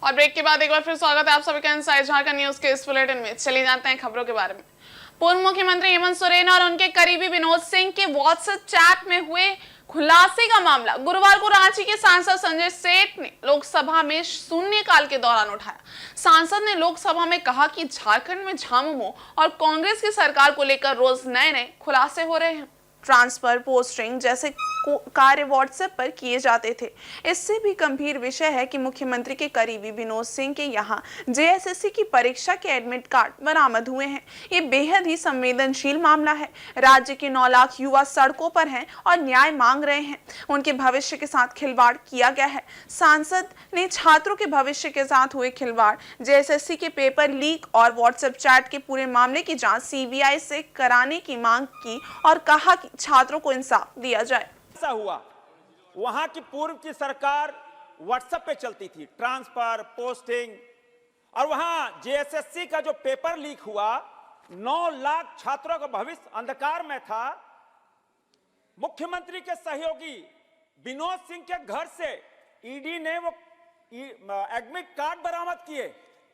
और ब्रेक के बाद एक बार फिर स्वागत है आप सभी का इनसाइड झारखंड न्यूज के इस बुलेटिन में। चलिए जानते हैं खबरों के बारे में। पूर्व मुख्यमंत्री हेमंत सोरेन और उनके करीबी विनोद सिंह के व्हाट्सएप चैट में हुए खुलासे का मामला गुरुवार को रांची के सांसद संजय सेठ ने लोकसभा में शून्यकाल के दौरान उठाया। सांसद ने लोकसभा में कहा कि झारखंड में झामुमो और कांग्रेस की सरकार को लेकर रोज नए नए खुलासे हो रहे हैं। ट्रांसफर, पोस्टिंग जैसे कार्य व्हाट्सएप पर किए जाते थे। इससे भी गंभीर विषय है कि मुख्यमंत्री के करीबी विनोद सिंह के यहाँ जेएसएससी की परीक्षा के एडमिट कार्ड बरामद हुए हैं। ये बेहद ही संवेदनशील मामला है। राज्य के 9 लाख युवा सड़कों पर हैं और न्याय मांग रहे हैं। उनके भविष्य के साथ खिलवाड़ किया गया है। सांसद ने छात्रों के भविष्य के साथ हुए खिलवाड़, जेएसएससी के पेपर लीक और व्हाट्सएप चैट के पूरे मामले की जांच सीबीआई से कराने की मांग की और कहा कि छात्रों को इंसाफ दिया जाए। ऐसा हुआ, वहां की पूर्व की सरकार व्हाट्सएप पे चलती थी, ट्रांसफर, पोस्टिंग, और वहां जेएसएससी का जो पेपर लीक हुआ, 9 लाख छात्रों का भविष्य अंधकार में था। मुख्यमंत्री के सहयोगी विनोद सिंह के घर से ईडी ने वो एडमिट कार्ड बरामद किए,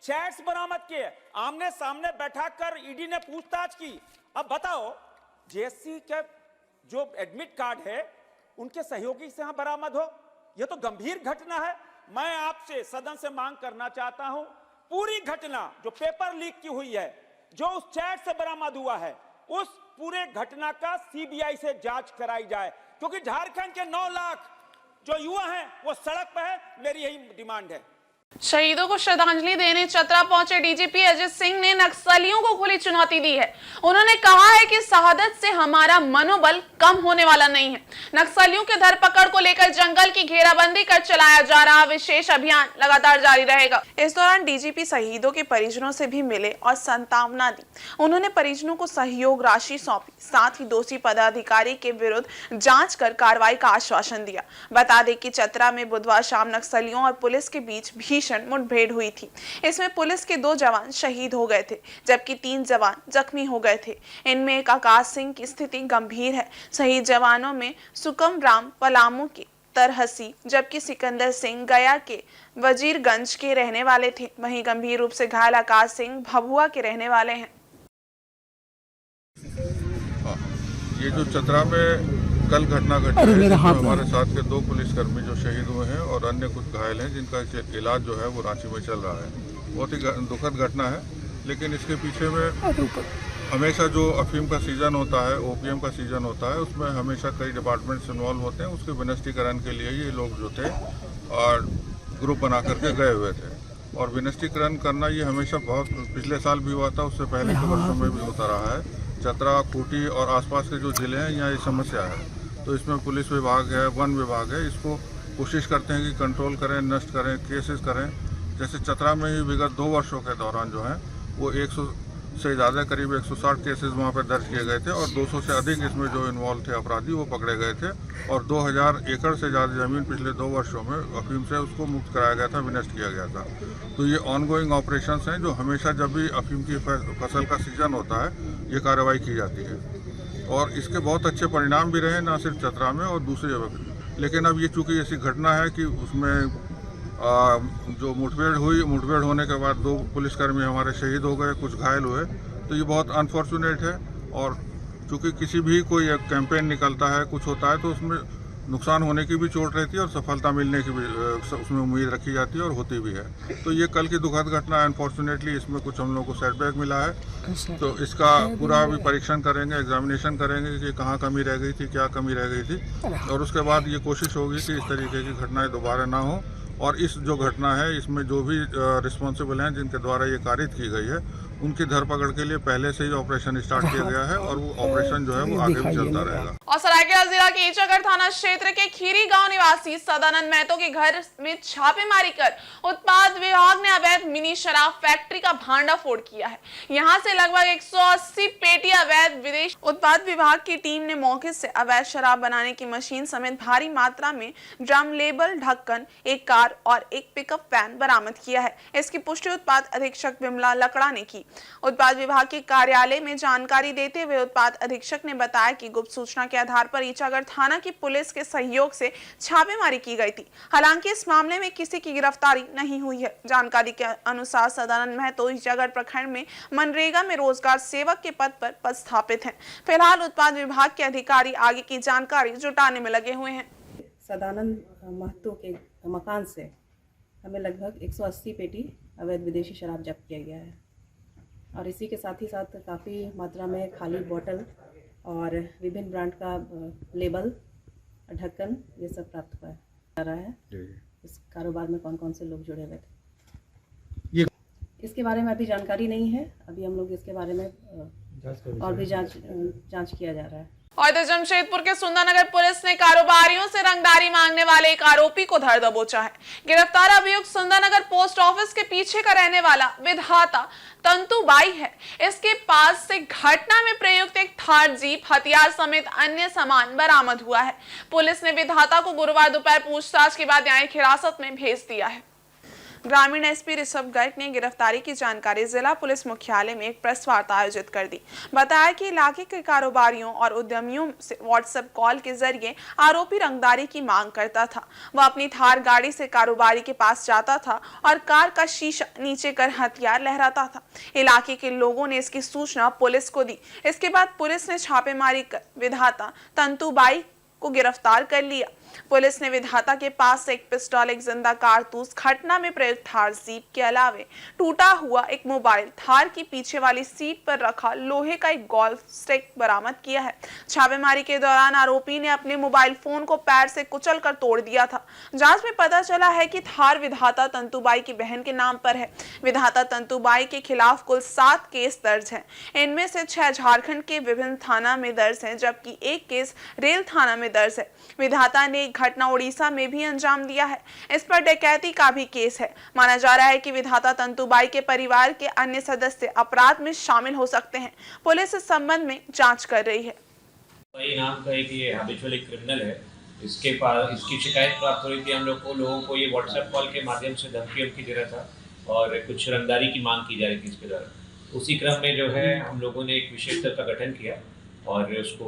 चैट्स बरामद किए, आमने सामने बैठाकर ईडी ने पूछताछ की। अब बताओ, जेएससी के जो एडमिट कार्ड है उनके सहयोगी से यहां बरामद हो, यह तो गंभीर घटना है। मैं आपसे सदन से मांग करना चाहता हूं, पूरी घटना जो पेपर लीक की हुई है, जो उस चैट से बरामद हुआ है, उस पूरे घटना का सीबीआई से जांच कराई जाए, क्योंकि झारखंड के 9 लाख जो युवा हैं वो सड़क पर है। मेरी यही डिमांड है। शहीदों को श्रद्धांजलि देने चतरा पहुंचे डीजीपी अजित सिंह ने नक्सलियों को खुली चुनौती दी है। उन्होंने कहा है कि शहादत से हमारा मनोबल कम होने वाला नहीं है। नक्सलियों के धरपकड़ को लेकर जंगल की घेराबंदी कर चलाया जा रहा विशेष अभियान लगातार जारी रहेगा। इस दौरान डीजीपी शहीदों के परिजनों से भी मिले और सांत्वना दी। उन्होंने परिजनों को सहयोग राशि सौंपी, साथ ही दोषी पदाधिकारी के विरुद्ध जांच कर कार्रवाई का आश्वासन दिया। बता दें कि चतरा में बुधवार शाम नक्सलियों और पुलिस के बीच भीषण मुठभेड़ हुई थी। इसमें पुलिस के 2 जवान शहीद हो गए थे, जबकि 3 जवान जख्मी हो गए थे। इनमें एक आकाश सिंह की स्थिति गंभीर है। शहीद जवानों में सुकम राम पलामू के तरहसी, जबकि सिकंदर सिंह गया के वजीरगंज के रहने वाले थे। वहीं गंभीर रूप से घायल आकाश सिंह भभुआ के रहने वाले हैं। ये जो चतरा में कल घटना घटी है, हमारे साथ के 2 पुलिसकर्मी जो शहीद हुए हैं और अन्य कुछ घायल हैं, जिनका इलाज जो है वो रांची में चल रहा है। बहुत ही दुखद घटना है, लेकिन इसके पीछे में हमेशा जो अफीम का सीजन होता है, ओपीएम का सीजन होता है, उसमें हमेशा कई डिपार्टमेंट्स इन्वॉल्व होते हैं। उसके विनिष्टीकरण के लिए ये लोग जो थे और ग्रुप बना करके गए हुए थे। और विनिष्टीकरण करना ये हमेशा बहुत पिछले साल भी हुआ था, उससे पहले के वर्षों में भी होता रहा है। चतरा, खूंटी और आसपास के जो जिले हैं, यहाँ ये समस्या है। तो इसमें पुलिस विभाग है, वन विभाग है, इसको कोशिश करते हैं कि कंट्रोल करें, नष्ट करें, केसेस करें। जैसे चतरा में ही विगत 2 वर्षों के दौरान जो है वो 100 से ज़्यादा, करीब 160 केसेस वहाँ पर दर्ज किए गए थे और 200 से अधिक इसमें जो इन्वॉल्व थे अपराधी वो पकड़े गए थे। और 2000 एकड़ से ज़्यादा ज़मीन पिछले 2 वर्षों में अफीम से उसको मुक्त कराया गया था, विनष्ट किया गया था। तो ये ऑनगोइंग ऑपरेशंस हैं, जो हमेशा जब भी अफीम की फसल का सीजन होता है ये कार्रवाई की जाती है। और इसके बहुत अच्छे परिणाम भी रहे, ना सिर्फ चतरा में और दूसरी जगह। लेकिन अब ये चूँकि ऐसी घटना है कि उसमें जो मुठभेड़ होने के बाद 2 पुलिसकर्मी हमारे शहीद हो गए, कुछ घायल हुए, तो ये बहुत अनफॉर्चुनेट है। और चूँकि किसी भी कोई एक कैंपेन निकलता है, कुछ होता है, तो उसमें नुकसान होने की भी चोट रहती है और सफलता मिलने की भी उसमें उम्मीद रखी जाती है और होती भी है। तो ये कल की दुखद घटना है। अनफॉर्चुनेटली इसमें कुछ हम लोग को सेटबैक मिला है, तो इसका पूरा भी परीक्षण करेंगे, एग्जामिनेशन करेंगे कि कहाँ कमी रह गई थी, क्या कमी रह गई थी, और उसके बाद ये कोशिश होगी कि इस तरीके की घटनाएं दोबारा ना हो। और इस जो घटना है इसमें जो भी रिस्पॉन्सिबल हैं, जिनके द्वारा ये कारित की गई है, उनकी धरपकड़ के लिए पहले से ही ऑपरेशन स्टार्ट किया गया है और वो ऑपरेशन जो है वो आगे भी चलता रहेगा। और सरायकेला जिला के ईचागढ़ थाना क्षेत्र के खीरी गांव निवासी सदानंद महतो के घर में छापेमारी कर उत्पाद विभाग ने अवैध मिनी शराब फैक्ट्री का भांडाफोड़ किया है। यहां से लगभग 180 पेटी अवैध विदेश। उत्पाद विभाग की टीम ने मौके से अवैध शराब बनाने की मशीन समेत भारी मात्रा में ड्रम, लेबल, ढक्कन, एक कार और एक पिकअप वैन बरामद किया है। इसकी पुष्टि उत्पाद अधीक्षक विमला लकड़ा ने की। उत्पाद विभाग के कार्यालय में जानकारी देते हुए उत्पाद अधीक्षक ने बताया कि गुप्त सूचना के आधार पर ईचागढ़ थाना की पुलिस के सहयोग से छापेमारी की गई थी। हालांकि इस मामले में किसी की गिरफ्तारी नहीं हुई है। जानकारी के अनुसार सदानंद महतो ईचागढ़ प्रखंड में मनरेगा में रोजगार सेवक के पद पर पदस्थापित हैं। फिलहाल उत्पाद विभाग के अधिकारी आगे की जानकारी जुटाने में लगे हुए हैं। सदानंद महतो के मकान से हमें लगभग 180 पेटी अवैध विदेशी शराब जब्त किया गया है और इसी के साथ ही साथ काफ़ी मात्रा में खाली बोतल और विभिन्न ब्रांड का लेबल, ढक्कन, ये सब प्राप्त हुआ जा रहा है। इस कारोबार में कौन कौन से लोग जुड़े हुए थे इसके बारे में अभी जानकारी नहीं है। अभी हम लोग इसके बारे में और भी जांच किया जा रहा है। और इधर जमशेदपुर के सुंदरनगर पुलिस ने कारोबारियों से रंगदारी मांगने वाले एक आरोपी को धर दबोचा है। गिरफ्तार अभियुक्त सुंदरनगर पोस्ट ऑफिस के पीछे का रहने वाला विधाता तंतुबाई है। इसके पास से घटना में प्रयुक्त एक थार जीप, हथियार समेत अन्य सामान बरामद हुआ है। पुलिस ने विधाता को गुरुवार दोपहर पूछताछ के बाद न्यायिक हिरासत में भेज दिया है। ग्रामीण एसपी ऋषभ गर्ग ने गिरफ्तारी की जानकारी जिला पुलिस मुख्यालय में एक प्रेस वार्ता आयोजित कर दी। बताया कि इलाके के कारोबारियों और उद्यमियों से व्हाट्सएप कॉल के जरिए आरोपी रंगदारी की मांग करता था। वह अपनी थार गाड़ी से कारोबारी के पास जाता था और कार का शीशा नीचे कर हथियार लहराता था। इलाके के लोगों ने इसकी सूचना पुलिस को दी। इसके बाद पुलिस ने छापेमारी कर विधाता तंतुबाई को गिरफ्तार कर लिया। पुलिस ने विधाता के पास से एक पिस्टल, एक जिंदा कारतूस, घटना में प्रयुक्त थार जीप के अलावे टूटा हुआ एक मोबाइल, थार की पीछे वाली सीट पर रखा लोहे का एक गोल्फ स्टिक बरामद किया है। छापेमारी के दौरान आरोपी ने अपने मोबाइल फोन को पैर से कुचलकर तोड़ दिया था। जांच में पता चला है कि थार विधाता तंतुबाई की बहन के नाम पर है। विधाता तंतुबाई के खिलाफ कुल 7 केस दर्ज हैं। इनमें से 6 झारखंड के विभिन्न थाना में दर्ज हैं, जबकि 1 केस रेल थाना में दर्ज है। विधाता ने एक घटना उड़ीसा में भी अंजाम दिया है। इस पर डकैती का भी केस है। माना जा रहा है कि विधाता तंतुबाई के परिवार के अन्य सदस्य अपराध में शामिल हो सकते हैं। पुलिस इस संबंध में जांच कर रही है। नाम का एक ये हैबिचुअल एक क्रिमिनल है। इसके पास इसकी शिकायत प्राप्त हो रही थी। हम लोगों को ये व्हाट्सएप कॉल के माध्यम से धमकी दे रहा था और कुछ रंगदारी की मांग की जा रही थी इसके द्वारा। उसी क्रम में जो है हम लोगों ने एक विशेष दल का गठन किया और उसको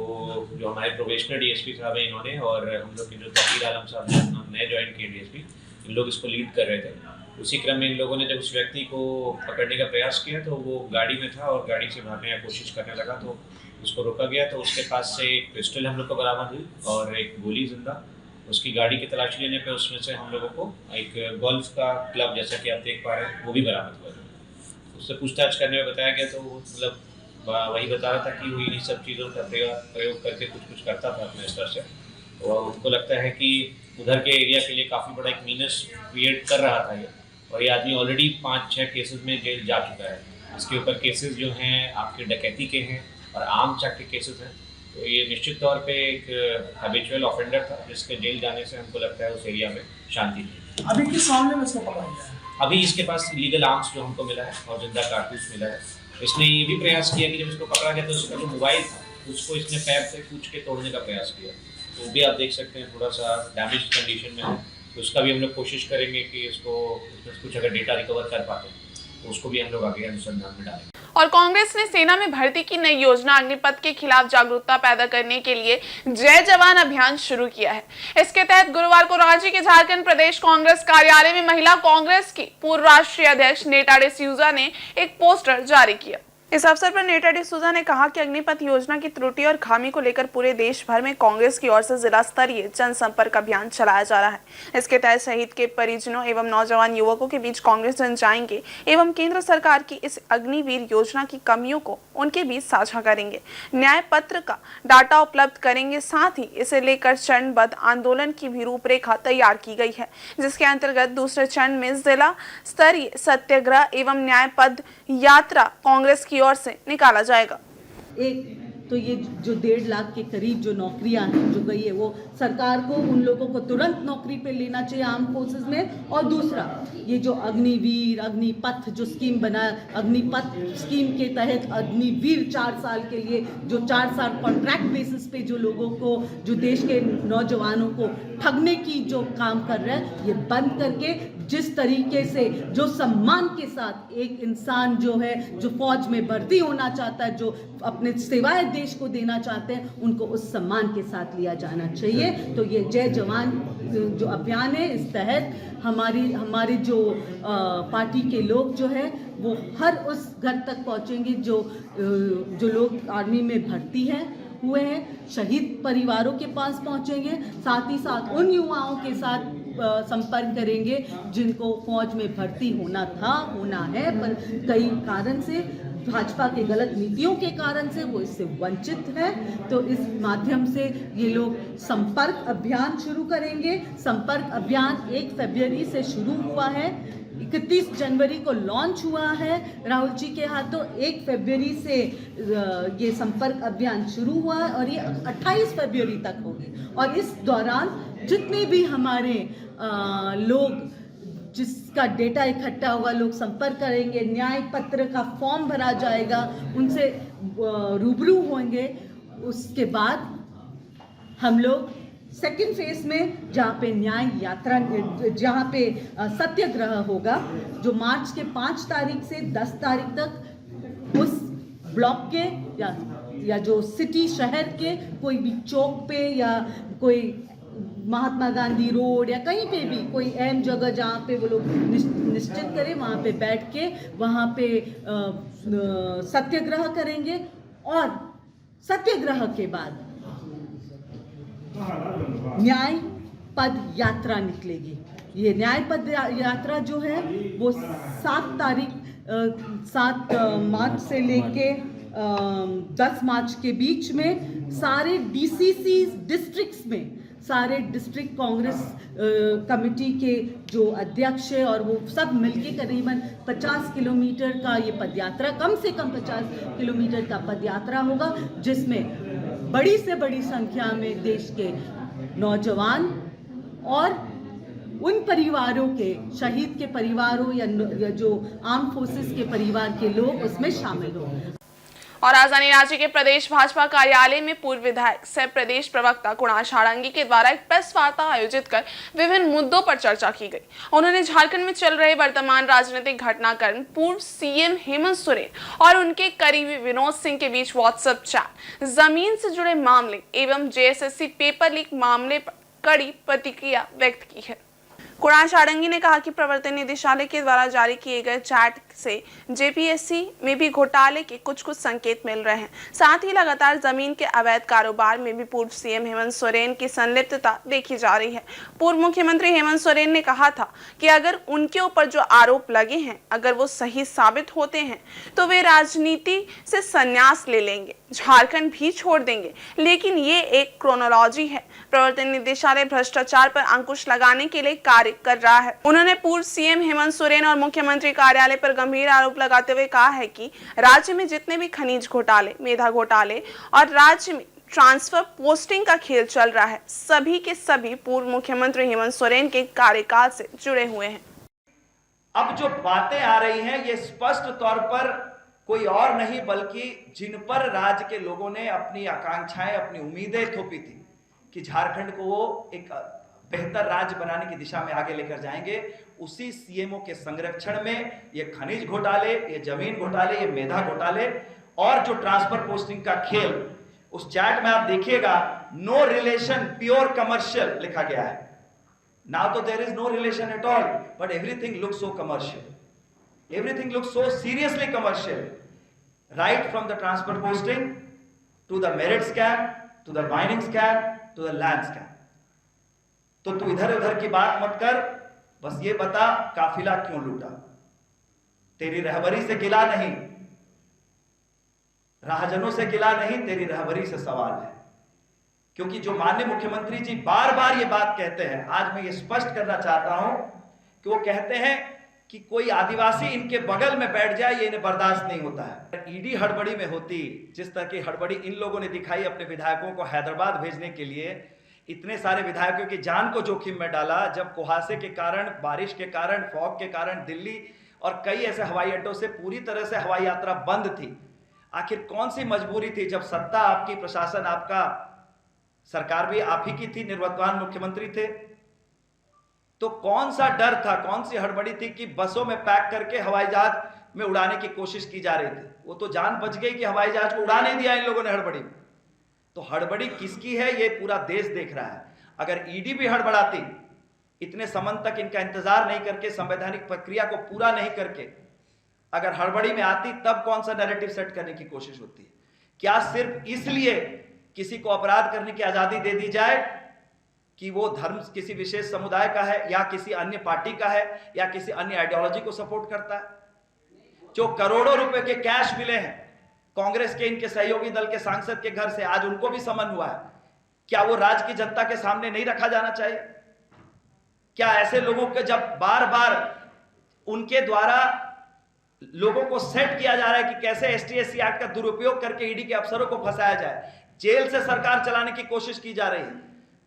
जो हमारे प्रोबेशनर डीएसपी साहब हैं इन्होंने और हम लोग के जो तकीर आलम साहब नए ज्वाइन किए डीएसपी, इन लोग इसको लीड कर रहे थे। उसी क्रम में इन लोगों ने जब उस व्यक्ति को पकड़ने का प्रयास किया तो वो गाड़ी में था और गाड़ी से भागने की कोशिश करने लगा तो उसको रोका गया। तो उसके पास से एक पिस्टल हम लोग को बरामद हुई और एक गोली जिंदा। उसकी गाड़ी की तलाशी लेने पर उसमें से हम लोगों को एक गोल्फ का क्लब, जैसा कि आप देख पा रहे हैं, वो भी बरामद हुआ। उससे पूछताछ करने में बताया गया तो मतलब वही बता रहा था कि वो इन्हीं सब चीज़ों का प्रयोग करके कुछ करता था अपने स्तर से। तो उनको लगता है कि उधर के एरिया के लिए काफ़ी बड़ा एक मीनस क्रिएट कर रहा था ये, और ये आदमी ऑलरेडी 5-6 केसेस में जेल जा चुका है। इसके ऊपर केसेस जो हैं आपके डकैती के हैं और आम चक के केसेस हैं। तो ये निश्चित तौर पे एक हैबिचुअल ऑफेंडर था जिसके जेल जाने से हमको लगता है उस एरिया में शांति थी। अभी किस मामले में इसको पकड़ा गया है? अभी इसके पास इलीगल आर्म्स जो हमको मिला है और जिंदा कारतूस मिला है। इसने ये भी प्रयास किया कि जब इसको पकड़ा गया तो उसका जो मोबाइल था उसको इसने पैर से पूछ के तोड़ने का प्रयास किया। तो भी आप देख सकते हैं थोड़ा सा डैमेज कंडीशन में है। तो उसका भी हम लोग कोशिश करेंगे कि इसको कुछ अगर डेटा रिकवर कर पाते हैं तो उसको भी हम लोग आगे अनुसंधान में डालेंगे। और कांग्रेस ने सेना में भर्ती की नई योजना अग्निपथ के खिलाफ जागरूकता पैदा करने के लिए जय जवान अभियान शुरू किया है। इसके तहत गुरुवार को रांची के झारखंड प्रदेश कांग्रेस कार्यालय में महिला कांग्रेस की पूर्व राष्ट्रीय अध्यक्ष नेटा डिसूजा ने एक पोस्टर जारी किया। इस अवसर पर नेटा डिसूजा ने कहा कि अग्निपथ योजना की त्रुटि और खामी को लेकर पूरे देश भर में कांग्रेस की ओर से जिला स्तरीय जनसंपर्क अभियान चलाया जा रहा है। इसके तहत शहीद के परिजनों एवं नौजवान युवकों के बीच कांग्रेस जन जाएंगे एवं केंद्र सरकार की इस अग्निवीर योजना की कमियों को उनके बीच साझा करेंगे। न्याय पत्र का डाटा उपलब्ध करेंगे। साथ ही इसे लेकर चरणबद्ध आंदोलन की भी रूपरेखा तैयार की गई है, जिसके अंतर्गत दूसरे चरण में जिला स्तरीय सत्याग्रह एवं न्याय पद यात्रा कांग्रेस की ओर से निकाला जाएगा। एक तो ये जो 1.5 लाख के करीब जो नौकरियां हैं जो गई है, वो सरकार को उन लोगों को तुरंत नौकरी पे लेना चाहिए आर्म फोर्सेस में। और दूसरा, ये जो अग्निवीर अग्निपथ जो स्कीम बना, अग्निपथ स्कीम के तहत अग्निवीर 4 साल के लिए जो 4 साल कॉन्ट्रैक्ट बेसिस पे जो लोगों को, जो देश के नौजवानों को ठगने की जो काम कर रहा है, ये बंद करके जिस तरीके से जो सम्मान के साथ एक इंसान जो है, जो फौज में भर्ती होना चाहता है, जो अपने सेवाएं देश को देना चाहते हैं, उनको उस सम्मान के साथ लिया जाना चाहिए। तो ये जय जवान जो अभियान है, इस तहत हमारी जो पार्टी के लोग जो है वो हर उस घर तक पहुंचेंगे जो लोग आर्मी में भर्ती हुए हैं, शहीद परिवारों के पास पहुंचेंगे, साथ ही साथ उन युवाओं के साथ संपर्क करेंगे जिनको फौज में भर्ती होना है, पर कई कारण से, भाजपा के गलत नीतियों के कारण से वो इससे वंचित है। तो इस माध्यम से ये लोग संपर्क अभियान शुरू करेंगे। संपर्क अभियान 1 फरवरी से शुरू हुआ है, 31 जनवरी को लॉन्च हुआ है राहुल जी के हाथों। 1 फरवरी से ये संपर्क अभियान शुरू हुआ है और ये 28 फरवरी तक होगी। और इस दौरान जितने भी हमारे लोग, जिसका डेटा इकट्ठा होगा, लोग संपर्क करेंगे, न्याय पत्र का फॉर्म भरा जाएगा, उनसे रूबरू होंगे। उसके बाद हम लोग सेकेंड फेज में, जहाँ पे न्याय यात्रा, जहाँ पे सत्याग्रह होगा, जो मार्च के 5 तारीख से 10 तारीख तक उस ब्लॉक के या जो सिटी शहर के कोई भी चौक पे या कोई महात्मा गांधी रोड या कहीं पे भी कोई अहम जगह जहाँ पे वो लोग निश्चित करें, वहाँ पे बैठ के वहाँ पे सत्याग्रह करेंगे। और सत्याग्रह के बाद न्याय पद यात्रा निकलेगी। ये न्याय पद यात्रा जो है वो 7 मार्च से लेके 10 मार्च के बीच में सारे डीसीसी डिस्ट्रिक्ट्स में, सारे डिस्ट्रिक्ट कांग्रेस कमेटी के जो अध्यक्ष है और वो सब मिलके करीबन 50 किलोमीटर का ये पदयात्रा, कम से कम 50 किलोमीटर का पदयात्रा होगा, जिसमें बड़ी से बड़ी संख्या में देश के नौजवान और उन परिवारों के, शहीद के परिवारों या जो आर्म फोर्सेस के परिवार के लोग उसमें शामिल होंगे। और राजधानी रांची के प्रदेश भाजपा कार्यालय में पूर्व विधायक सह प्रदेश प्रवक्ता कुणाल सारंगी के द्वारा एक प्रेस वार्ता आयोजित कर विभिन्न मुद्दों पर चर्चा की गई। उन्होंने झारखंड में चल रहे वर्तमान राजनीतिक घटनाक्रम, पूर्व सीएम हेमंत सोरेन और उनके करीबी विनोद सिंह के बीच व्हाट्सएप चैट, जमीन से जुड़े मामले एवं जेएसएससी पेपर लीक मामले पर कड़ी प्रतिक्रिया व्यक्त की है। कुणाल सारंगी ने कहा कि प्रवर्तन निदेशालय के द्वारा जारी किए गए चैट से जेपीएससी में भी घोटाले के कुछ संकेत मिल रहे हैं। साथ ही लगातार जमीन के अवैध कारोबार में भी पूर्व सीएम हेमंत सोरेन की संलिप्तता देखी जा रही है। पूर्व मुख्यमंत्री हेमंत सोरेन ने कहा था कि अगर उनके ऊपर जो आरोप लगे हैं, अगर वो सही साबित होते हैं तो वे राजनीति से संन्यास ले लेंगे, झारखंड भी छोड़ देंगे। लेकिन ये एक क्रोनोलॉजी है। प्रवर्तन निदेशालय भ्रष्टाचार पर अंकुश लगाने के लिए कार्य कर रहा है। उन्होंने पूर्व सीएम हेमंत सोरेन और मुख्यमंत्री कार्यालय पर गंभीर आरोप लगाते हुए कहा है कि राज्य में जितने भी खनिज घोटाले, मेधा घोटाले और राज्य में ट्रांसफर पोस्टिंग का खेल चल रहा है, सभी के सभी पूर्व मुख्यमंत्री हेमंत सोरेन के कार्यकाल से जुड़े हुए हैं। अब जो बातें आ रही हैं, ये स्पष्ट तौर पर कोई और नहीं बल्कि जिन पर राज्य के लोगों ने अपनी आकांक्षाएं, अपनी उम्मीदें थोपी थी कि झारखंड को वो एक बेहतर राज्य बनाने की दिशा में आगे लेकर जाएंगे, उसी सीएमओ के संरक्षण में ये खनिज घोटाले, ये जमीन घोटाले, ये मेधा घोटाले और जो ट्रांसफर पोस्टिंग का खेल, उस चैट में आप देखिएगा नो रिलेशन, प्योर कमर्शियल लिखा गया है। नाउ तो there is no relation at all, but everything looks so commercial, everything looks so seriously commercial, right from the transfer posting to the merit scam, to the mining scam, to the land scam. तो तू इधर उधर की बात मत कर, बस ये बता काफिला क्यों लूटा। तेरी रहबरी से गिला नहीं, राहजनों से गिला नहीं, तेरी रहबरी से सवाल है। क्योंकि जो माननीय मुख्यमंत्री जी बार बार ये बात कहते हैं, आज मैं ये स्पष्ट करना चाहता हूं कि वो कहते हैं कि कोई आदिवासी इनके बगल में बैठ जाए, ये इन्हें बर्दाश्त नहीं होता है। ईडी हड़बड़ी में होती, जिस तरह की हड़बड़ी इन लोगों ने दिखाई अपने विधायकों को हैदराबाद भेजने के लिए, इतने सारे विधायकों की जान को जोखिम में डाला, जब कुहासे के कारण, बारिश के कारण, फॉग के कारण दिल्ली और कई ऐसे हवाई अड्डों से पूरी तरह से हवाई यात्रा बंद थी। आखिर कौन सी मजबूरी थी, जब सत्ता आपकी, प्रशासन आपका, सरकार भी आप ही की थी, निर्वतमान मुख्यमंत्री थे, तो कौन सा डर था, कौन सी हड़बड़ी थी कि बसों में पैक करके हवाई जहाज में उड़ाने की कोशिश की जा रही थी। वो तो जान बच गई कि हवाई जहाज को उड़ा नहीं दिया इन लोगों ने हड़बड़ी में। तो हड़बड़ी किसकी है, ये पूरा देश देख रहा है। अगर ईडी भी हड़बड़ाती, इतने समय तक इनका इंतजार नहीं करके, संवैधानिक प्रक्रिया को पूरा नहीं करके अगर हड़बड़ी में आती, तब कौन सा नैरेटिव सेट करने की कोशिश होती है। क्या सिर्फ इसलिए किसी को अपराध करने की आजादी दे दी जाए कि वो धर्म किसी विशेष समुदाय का है, या किसी अन्य पार्टी का है, या किसी अन्य आइडियोलॉजी को सपोर्ट करता है। जो करोड़ों रुपए के कैश मिले हैं कांग्रेस के, इनके सहयोगी दल के सांसद के घर से, आज उनको भी समन हुआ है। क्या वो राज्य की जनता के सामने नहीं रखा जाना चाहिए? क्या ऐसे लोगों के जब बार बार उनके द्वारा लोगों को सेट किया जा रहा है कि कैसे एसटी/एससी एक्ट का दुरुपयोग करके ईडी के अफसरों को फंसाया जाए, जेल से सरकार चलाने की कोशिश की जा रही है।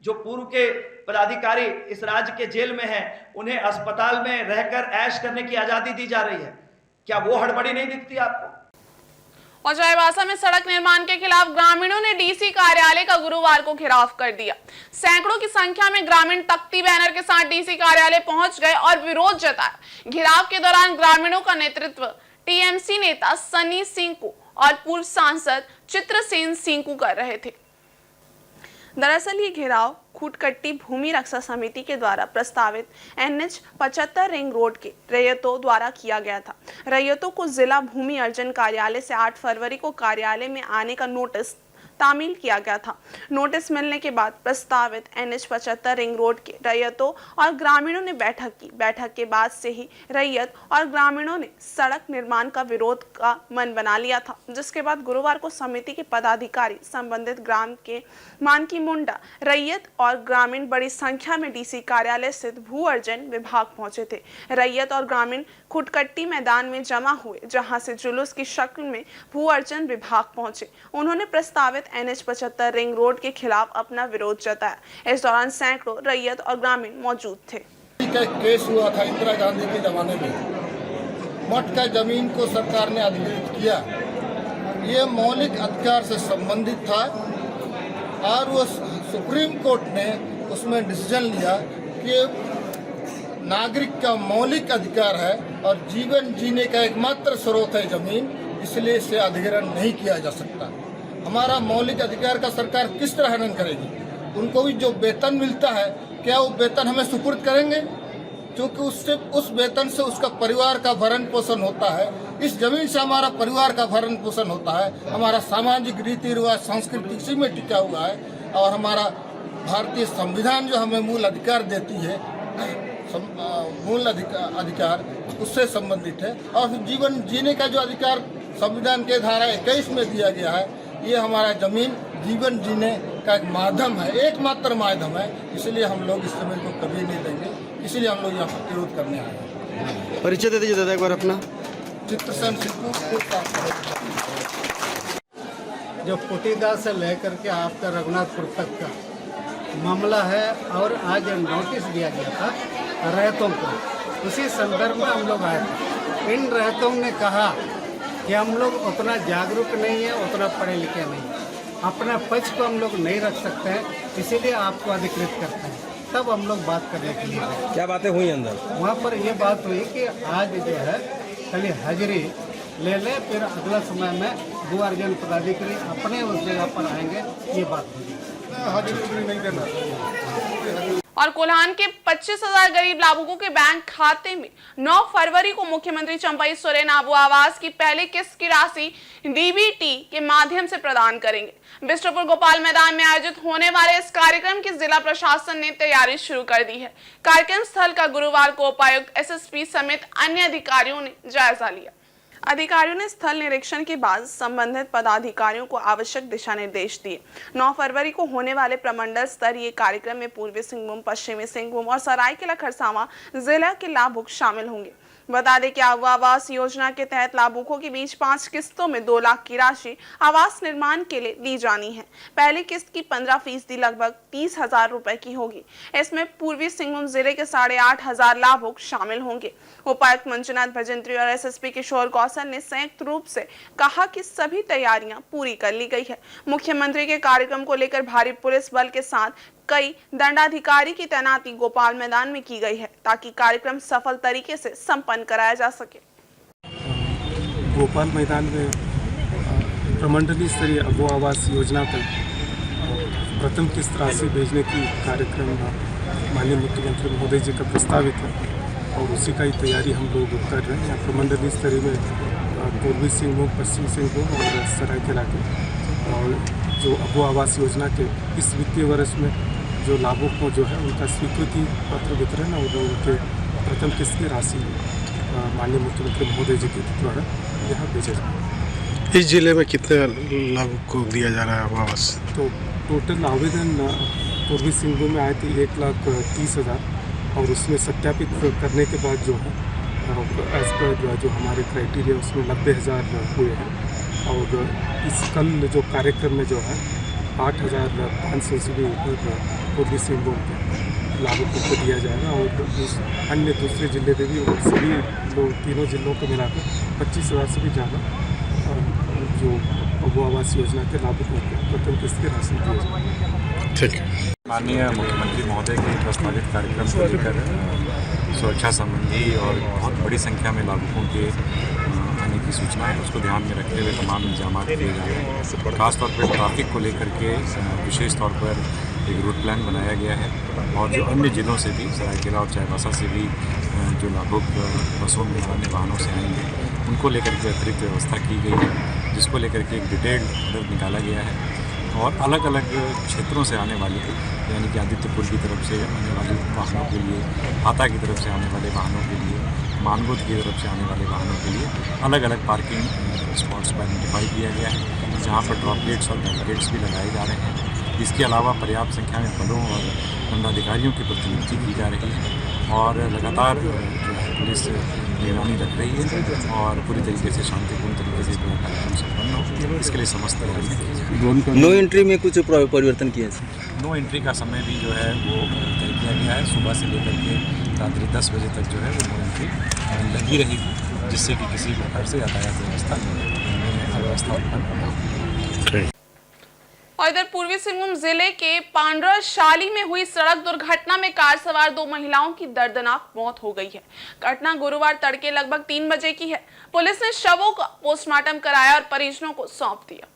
जो पूर्व के पदाधिकारी इस राज्य के जेल में हैं, उन्हें अस्पताल में रहकर ऐश करने की आजादी दी जा रही है। क्या वो हड़बड़ी नहीं दिखती आपको? और चाईबासा में सड़क निर्माण के खिलाफ ग्रामीणों ने डीसी कार्यालय का गुरुवार को घेराव कर दिया। सैकड़ों की संख्या में ग्रामीण तख्ती बैनर के साथ डीसी कार्यालय पहुंच गए और विरोध जताया। घेराव के दौरान ग्रामीणों का नेतृत्व टीएमसी नेता सनी सिंकू और पूर्व सांसद चित्रसेन सिंकू कर रहे थे। दरअसल ये घेराव खूटकट्टी भूमि रक्षा समिति के द्वारा प्रस्तावित NH 75 रिंग रोड के रैयतों द्वारा किया गया था। रैयतों को जिला भूमि अर्जन कार्यालय से 8 फरवरी को कार्यालय में आने का नोटिस तामील किया गया था। नोटिस मिलने के बाद प्रस्तावित NH 75 रिंग रोड के रैयतों और ग्रामीणों ने बैठक की। बैठक के बाद से ही रैयत और ग्रामीणों ने सड़क निर्माण का विरोध का मन बना लिया था, जिसके बाद गुरुवार को समिति के पदाधिकारी संबंधित ग्राम के मानकी मुंडा, रैयत और ग्रामीण बड़ी संख्या में डीसी कार्यालय स्थित भू अर्जन विभाग पहुंचे थे। रैयत और ग्रामीण खुटकट्टी मैदान में जमा हुए, जहां से जुलूस की शक्ल में भू अर्जन विभाग पहुंचे। उन्होंने प्रस्तावित NH 75 रिंग रोड के खिलाफ अपना विरोध जताया। इस दौरान सैकड़ों रैयत और ग्रामीण मौजूद थे। केस हुआ था इंदिरा गांधी के जमाने में, मठ का जमीन को सरकार ने अधिकृत किया। ये मौलिक अधिकार से संबंधित था और वो सुप्रीम कोर्ट ने उसमें डिसीजन लिया कि नागरिक का मौलिक अधिकार है और जीवन जीने का एकमात्र स्रोत है जमीन, इसलिए इसे अधिग्रहण नहीं किया जा सकता। हमारा मौलिक अधिकार का सरकार किस तरह हनन करेगी? उनको भी जो वेतन मिलता है, क्या वो वेतन हमें सुपुर्द करेंगे? क्योंकि उससे, उस वेतन से उसका परिवार का भरण पोषण होता है। इस जमीन से हमारा परिवार का भरण पोषण होता है। हमारा सामाजिक रीति रिवाज, संस्कृति इसी में टिका हुआ है। और हमारा भारतीय संविधान जो हमें मूल अधिकार देती है, मूल अधिकार उससे संबंधित है। और जीवन जीने का जो अधिकार संविधान के धारा 21 में दिया गया है, ये हमारा जमीन जीवन जीने का एक माध्यम है, एकमात्र माध्यम है। इसलिए हम लोग इस जमीन को कभी नहीं देंगे, इसलिए हम लोग यहाँ पर विरोध करने आए हैं। परिचय दे दीजिए दादा एक बार अपना। चित्रसेन सिंकू। जो पुटीदा से लेकर के आपका रघुनाथपुर तक का मामला है, और आज नोटिस दिया गया था रहतों को, उसी संदर्भ में हम लोग आए थे। इन रहतों ने कहा कि हम लोग उतना जागरूक नहीं है, उतना पढ़े लिखे नहीं, अपना पक्ष को हम लोग नहीं रख सकते हैं, इसीलिए आपको अधिकृत करते हैं। तब हम लोग बात करने के लिए गए। क्या बातें हुई अंदर? वहाँ पर ये बात हुई कि आज जो है खाली हाजिरी ले ले, फिर अगला समय में भू अर्जन पदाधिकारी अपने उस जगह पर आएंगे, ये बात हुई। हाजिरी नहीं देना। और कोल्हान के 25,000 गरीब लाभुकों के बैंक खाते में 9 फरवरी को मुख्यमंत्री चंपई सोरेन आबू आवास की पहली किस्त की राशि डीबीटी के माध्यम से प्रदान करेंगे। बिष्टुपुर गोपाल मैदान में आयोजित होने वाले इस कार्यक्रम की जिला प्रशासन ने तैयारी शुरू कर दी है। कार्यक्रम स्थल का गुरुवार को उपायुक्त एसएसपी समेत अन्य अधिकारियों ने जायजा लिया। अधिकारियों ने स्थल निरीक्षण के बाद संबंधित पदाधिकारियों को आवश्यक दिशा निर्देश दिए। 9 फरवरी को होने वाले प्रमंडल स्तरीय कार्यक्रम में पूर्वी सिंहभूम, पश्चिमी सिंहभूम और सरायकेला खरसावां जिला के लाभुक शामिल होंगे। बता दें कि आवास योजना के तहत लाभुकों के बीच 5 किस्तों में 2 लाख की राशि आवास निर्माण के लिए दी जानी है। पहली किस्त की 15% लगभग 30,000 रुपए की होगी। इसमें पूर्वी सिंहभूम जिले के 8,500 लाभुक शामिल होंगे। उपायुक्त मंजुनाथ भजंत्री और एसएसपी किशोर कौशल ने संयुक्त रूप से कहा कि सभी तैयारियां पूरी कर ली गई है। मुख्यमंत्री के कार्यक्रम को लेकर भारी पुलिस बल के साथ कई दंडाधिकारी की तैनाती गोपाल मैदान में की गई है ताकि कार्यक्रम सफल तरीके से संपन्न कराया जा सके। गोपाल मैदान में प्रमंडलीय स्तरीय अबू आवास योजना पर प्रथम किस्त राशि भेजने की कार्यक्रम माननीय मुख्यमंत्री महोदय जी का प्रस्तावित है और उसी का ही तैयारी हम लोग कर रहे हैं। प्रमंडलीय स्तरीय में पूर्वी सिंहभूम, पश्चिम सिंहभूम और सरायकेला के और जो अबू आवास योजना के इस वित्तीय वर्ष में जो लाभुक को जो है उनका स्वीकृति पत्र वितरण और उनके प्रथम किस्त की राशि माननीय मुख्यमंत्री महोदय जी के द्वारा यहाँ भेजा जाए। इस जिले में कितने लाभुक को दिया जा रहा है आवास? तो टोटल आवेदन पूर्वी सिंहभूम में आए थे 1,30,000 और उसमें सत्यापित करने के बाद जो है एज पर जो हमारे क्राइटेरिया उसमें 90,000 हुए हैं और इस कल जो कार्यक्रम में जो है 8,500 से भी ऊपर पूर्वी सिंहभूम के लाभुकों को दिया जाएगा और अन्य दूसरे जिले में भी सभी लोग तीनों जिलों को मिलाकर 25,000 से भी ज़्यादा जो अबू आवास योजना के लाभुकों को प्रथम किस्त की राशि दी जाएगी। ठीक है। माननीय मुख्यमंत्री महोदय के प्रस्तावित कार्यक्रम को लेकर सुरक्षा संबंधी और बहुत बड़ी संख्या में लाभुकों के आने की सूचना है, उसको ध्यान में रखते हुए तमाम इंतजाम किए जा रहे हैं। खासतौर पर ट्रैफिक को लेकर के विशेष तौर पर एक रूट प्लान बनाया गया है और जो अन्य जिलों से भी सरायकेला और चाईबासा से भी जो लाभुक बसों में आने वाहनों से आएंगे उनको लेकर के अतिरिक्त व्यवस्था की गई है, जिसको लेकर के एक डिटेल्ड ऑर्डर निकाला गया है और अलग अलग क्षेत्रों से आने वाले यानी कि आदित्यपुर की तरफ से आने वाले वाहनों के लिए, हाता की तरफ से आने वाले वाहनों के लिए, मानगोद की तरफ से आने वाले वाहनों के लिए अलग अलग पार्किंग स्पॉट्स पर आइडेंटिफाई किया गया है, जहाँ पर ड्रॉप गेट्स और बैरिकेड्स भी लगाए जा रहे हैं। इसके अलावा पर्याप्त संख्या में बलों और दंडाधिकारियों की प्रतिनियुक्ति की जा रही है और लगातार जो है पुलिस निगरानी रख रही है और पूरी तरीके से शांतिपूर्ण तरीके से पूरा कार्यक्रम संपन्न हो, इसके लिए समस्त तैयारी। नो एंट्री में कुछ परिवर्तन किया है? नो एंट्री का समय भी जो है वो तय किया गया है, सुबह से लेकर के रात्रि 10 बजे तक जो है वो नो एंट्री लगी रहेगी, जिससे कि किसी प्रकार से यातायात व्यवस्था में अव्यवस्था उत्पन्न न हो। और इधर पूर्वी सिंहभूम जिले के पांड्राशाली में हुई सड़क दुर्घटना में कार सवार 2 महिलाओं की दर्दनाक मौत हो गई है। घटना गुरुवार तड़के लगभग 3 बजे की है। पुलिस ने शवों का पोस्टमार्टम कराया और परिजनों को सौंप दिया।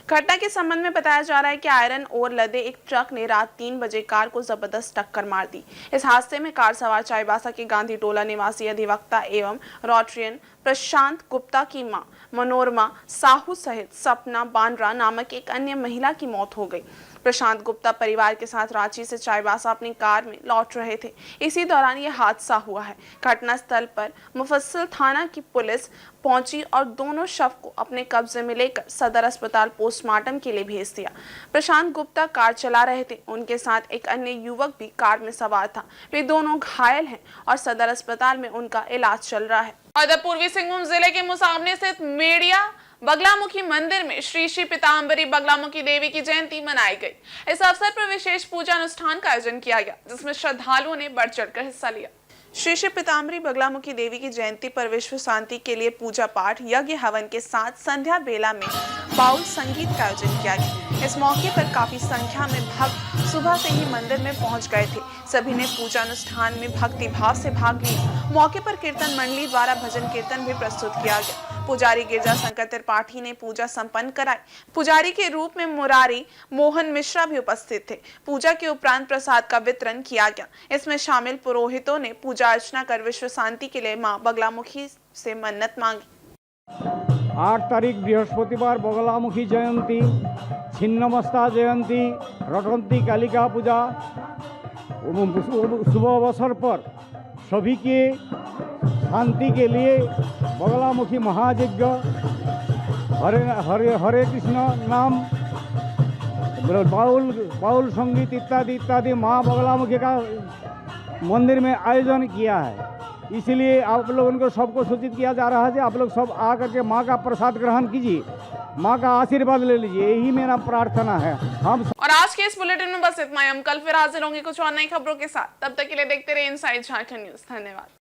घटना के संबंध में बताया जा रहा है कि आयरन ओर लदे एक ट्रक ने रात 3 बजे कार को जबरदस्त टक्कर मार दी। इस हादसे में कार सवार चाईबासा के गांधी टोला निवासी अधिवक्ता एवं रोटरियन प्रशांत गुप्ता की मां मनोरमा साहू सहित सपना बांद्रा नामक एक अन्य महिला की मौत हो गई। प्रशांत गुप्ता परिवार के साथ रांची से चाईबासा अपनी कार में लौट रहे थे। इसी दौरान यह हादसा हुआ है। घटनास्थल पर मुफस्सिल थाना की पुलिस पहुंची और दोनों शव को अपने कब्जे में लेकर सदर अस्पताल पोस्टमार्टम के लिए भेज दिया। प्रशांत गुप्ता कार चला रहे थे, उनके साथ एक अन्य युवक भी कार में सवार था। वे दोनों घायल हैं और सदर अस्पताल में उनका इलाज चल रहा है। और पूर्वी सिंहभूम जिले के मुसामने स्थित मेड़िया बगलामुखी मंदिर में श्री श्री पीताम्बरी बगलामुखी देवी की जयंती मनाई गई। इस अवसर पर विशेष पूजा अनुष्ठान का आयोजन किया गया, जिसमें श्रद्धालुओं ने बढ़ चढ़कर हिस्सा लिया। श्री श्री पीताम्बरी बगलामुखी देवी की जयंती पर विश्व शांति के लिए पूजा पाठ, यज्ञ हवन के साथ संध्या बेला में बाउल संगीत का आयोजन किया गया। इस मौके पर काफी संख्या में भक्त सुबह से ही मंदिर में पहुंच गए थे। सभी ने पूजा अनुष्ठान में भक्ति भाव से भाग लिया। मौके पर कीर्तन मंडली द्वारा भजन कीर्तन भी प्रस्तुत किया गया। पुजारी गिरजा शंकर त्रिपाठी ने पूजा संपन्न कराई। पुजारी के रूप में मुरारी मोहन मिश्रा भी उपस्थित थे। पूजा के उपरांत प्रसाद का वितरण किया गया। इसमें शामिल पुरोहितों ने पूजा अर्चना कर विश्व शांति के लिए मां बगलामुखी से मन्नत मांगी। 8 तारीख बृहस्पतिवार बगलामुखी जयंती, छिन्नमस्ता जयंती, रटंती कालिका पूजा शुभ अवसर पर सभी के शांति के लिए बगलामुखी महायज्ञ, हरे हरे हरे कृष्ण नाम, बाउल संगीत इत्यादि इत्यादि माँ बगलामुखी का मंदिर में आयोजन किया है। इसलिए आप लोगों को सबको सूचित किया जा रहा है कि आप लोग सब आकर के माँ का प्रसाद ग्रहण कीजिए, माँ का आशीर्वाद ले लीजिए, यही मेरा प्रार्थना है। हम और आज के इस बुलेटिन में बस इतना ही। हम कल फिर हाजिर होंगे कुछ और नई खबरों के साथ। तब तक के लिए देखते रहिए इनसाइड झारखंड न्यूज। धन्यवाद।